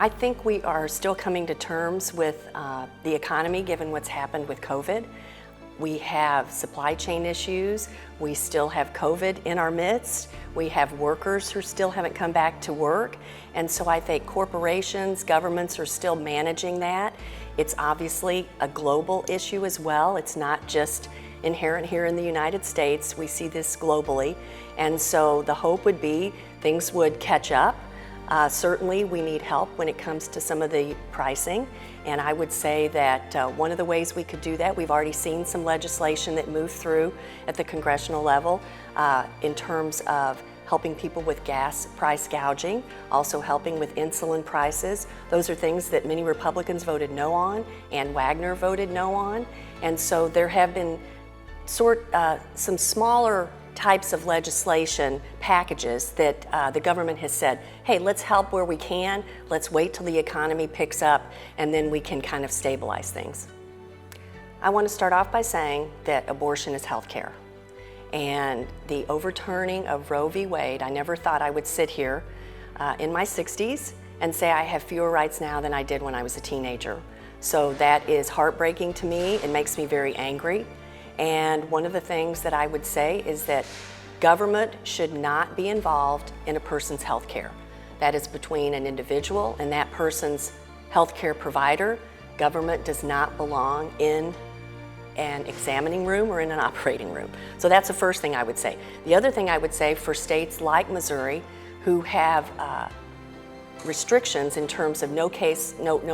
I think we are still coming to terms with the economy given what's happened with COVID. We have supply chain issues. We still have COVID in our midst. We have workers who still haven't come back to work. And so I think corporations, governments are still managing that. It's obviously a global issue as well. It's not just inherent here in the United States. We see this globally. And so the hope would be things would catch up. Certainly we need help when it comes to some of the pricing, and I would say that one of the ways we could do that, we've already seen some legislation that moved through at the congressional level in terms of helping people with gas price gouging, also helping with insulin prices. Those are things that many Republicans voted no on, and Wagner voted no on, and so there have been some smaller types of legislation packages that the government has said, hey, let's help where we can, let's wait till the economy picks up, and then we can kind of stabilize things. I want to start off by saying that abortion is health care. And the overturning of Roe v. Wade, I never thought I would sit here in my 60s and say I have fewer rights now than I did when I was a teenager. So that is heartbreaking to me. It makes me very angry. And one of the things that I would say is that government should not be involved in a person's health care. That is between an individual and that person's health care provider. Government does not belong in an examining room or in an operating room. So that's the first thing I would say. The other thing I would say for states like Missouri who have restrictions in terms of no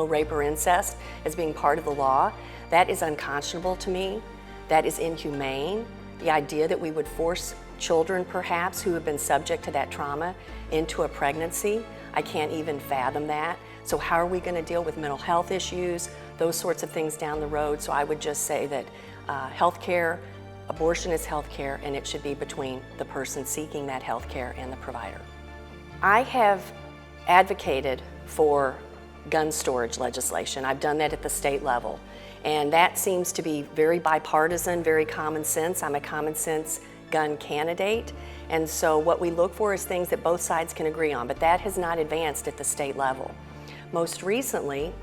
rape or incest as being part of the law, that is unconscionable to me. That is inhumane. The idea that we would force children, perhaps, who have been subject to that trauma into a pregnancy, I can't even fathom that. So how are we going to deal with mental health issues, those sorts of things down the road? So I would just say that healthcare, abortion is healthcare, and it should be between the person seeking that healthcare and the provider. I have advocated for gun storage legislation. I've done that at the state level. And that seems to be very bipartisan, very common sense. I'm a common sense gun candidate. And so what we look for is things that both sides can agree on, but that has not advanced at the state level. Most recently,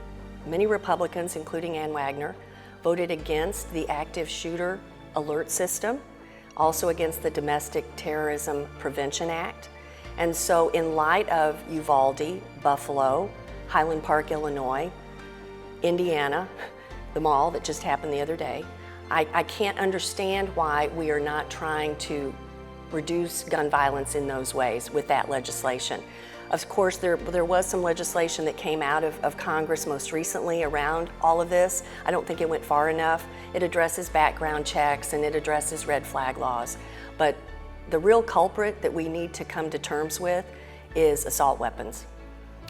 many Republicans, including Ann Wagner, voted against the active shooter alert system, also against the Domestic Terrorism Prevention Act. And so in light of Uvalde, Buffalo, Highland Park, Illinois, Indiana, the mall that just happened the other day, I can't understand why we are not trying to reduce gun violence in those ways with that legislation. Of course, there was some legislation that came out of Congress most recently around all of this. I don't think it went far enough. It addresses background checks and it addresses red flag laws. But the real culprit that we need to come to terms with is assault weapons.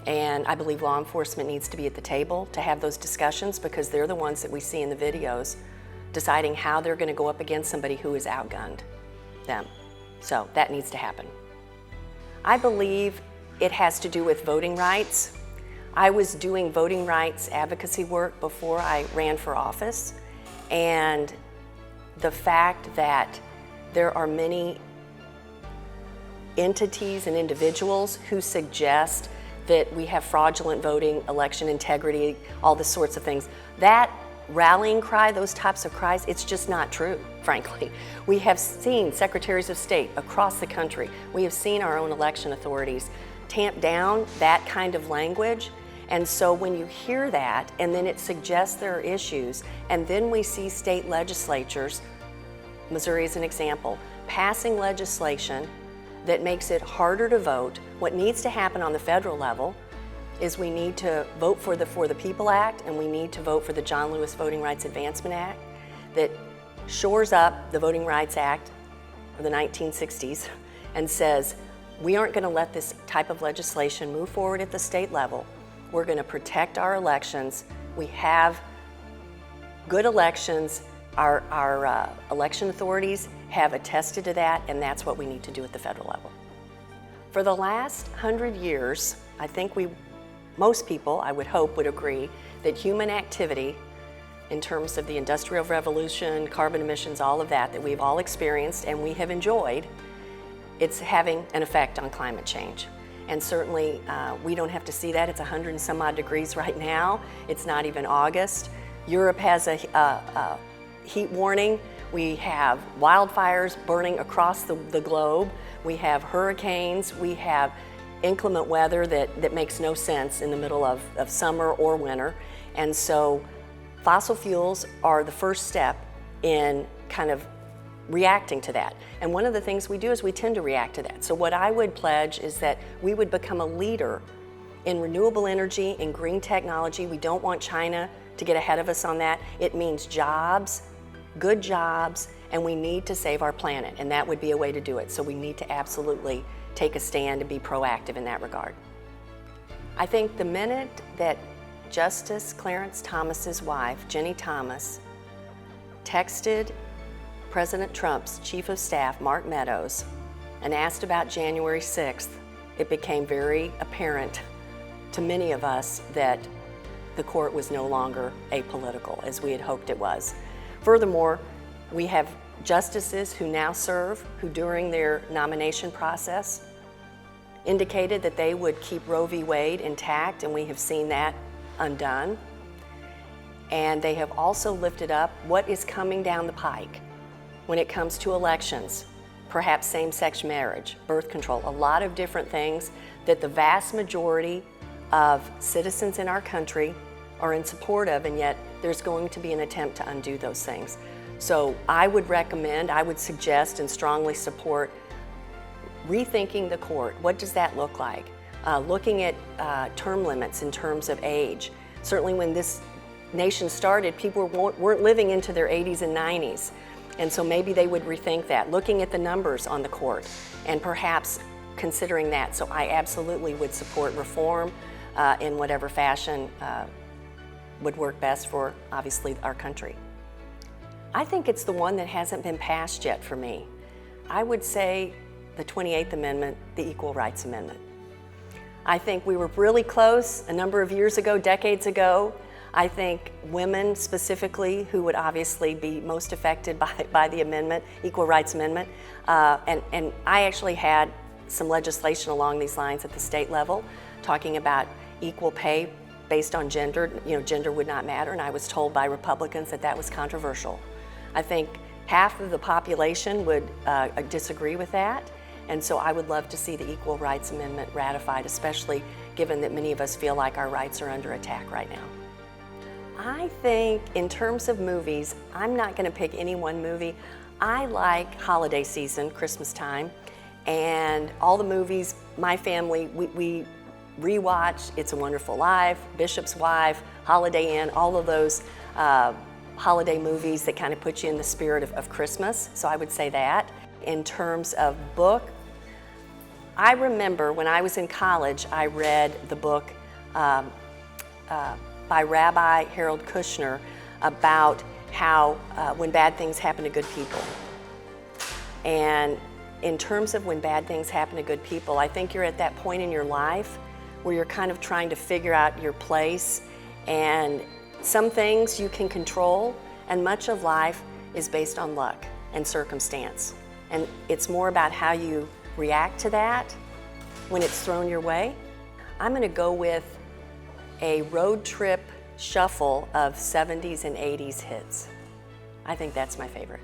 And I believe law enforcement needs to be at the table to have those discussions because they're the ones that we see in the videos deciding how they're going to go up against somebody who has outgunned them. So that needs to happen. I believe it has to do with voting rights. I was doing voting rights advocacy work before I ran for office, and the fact that there are many entities and individuals who suggest that we have fraudulent voting, election integrity, all the sorts of things. That rallying cry, those types of cries, it's just not true, frankly. We have seen secretaries of state across the country, we have seen our own election authorities tamp down that kind of language. And so when you hear that, and then it suggests there are issues, and then we see state legislatures, Missouri is an example, passing legislation that makes it harder to vote. What needs to happen on the federal level is we need to vote for the For the People Act, and we need to vote for the John Lewis Voting Rights Advancement Act that shores up the Voting Rights Act of the 1960s and says, we aren't going to let this type of legislation move forward at the state level. We're going to protect our elections. We have good elections. Our election authorities have attested to that, and that's what we need to do at the federal level. For the last 100 years, I think most people, I would hope, would agree that human activity in terms of the Industrial Revolution, carbon emissions, all of that we've all experienced and we have enjoyed, it's having an effect on climate change. And certainly we don't have to see that. It's 100 and some odd degrees right now. It's not even August. Europe has a heat warning. We have wildfires burning across the globe. We have hurricanes. We have inclement weather that makes no sense in the middle of summer or winter. And so fossil fuels are the first step in kind of reacting to that. And one of the things we do is we tend to react to that. So what I would pledge is that we would become a leader in renewable energy, in green technology. We don't want China to get ahead of us on that. It means jobs, good jobs, and we need to save our planet, and that would be a way to do it. So we need to absolutely take a stand and be proactive in that regard. I think the minute that Justice Clarence Thomas's wife, Jenny Thomas, texted President Trump's Chief of Staff, Mark Meadows, and asked about January 6th, it became very apparent to many of us that the court was no longer apolitical, as we had hoped it was. Furthermore, we have justices who now serve, who during their nomination process indicated that they would keep Roe v. Wade intact, and we have seen that undone. And they have also lifted up what is coming down the pike when it comes to elections, perhaps same-sex marriage, birth control, a lot of different things that the vast majority of citizens in our country are in support of, and yet there's going to be an attempt to undo those things. So I would recommend, I would suggest and strongly support rethinking the court. What does that look like? Looking at term limits in terms of age. Certainly when this nation started, people weren't living into their 80s and 90s. And so maybe they would rethink that, looking at the numbers on the court and perhaps considering that. So I absolutely would support reform in whatever fashion would work best for, obviously, our country. I think it's the one that hasn't been passed yet for me. I would say the 28th Amendment, the Equal Rights Amendment. I think we were really close a number of years ago, decades ago. I think women specifically, who would obviously be most affected by the amendment, Equal Rights Amendment, and I actually had some legislation along these lines at the state level, talking about equal pay based on gender. You know, gender would not matter, and I was told by Republicans that that was controversial. I think half of the population would disagree with that, and so I would love to see the Equal Rights Amendment ratified, especially given that many of us feel like our rights are under attack right now. I think in terms of movies, I'm not going to pick any one movie. I like holiday season, Christmas time, and all the movies, my family, we rewatch It's a Wonderful Life, Bishop's Wife, Holiday Inn, all of those holiday movies that kind of put you in the spirit of Christmas. So I would say that. In terms of book, I remember when I was in college, I read the book by Rabbi Harold Kushner about how when bad things happen to good people. And in terms of when bad things happen to good people, I think you're at that point in your life where you're kind of trying to figure out your place, and some things you can control, and much of life is based on luck and circumstance. And it's more about how you react to that when it's thrown your way. I'm going to go with a road trip shuffle of 70s and 80s hits. I think that's my favorite.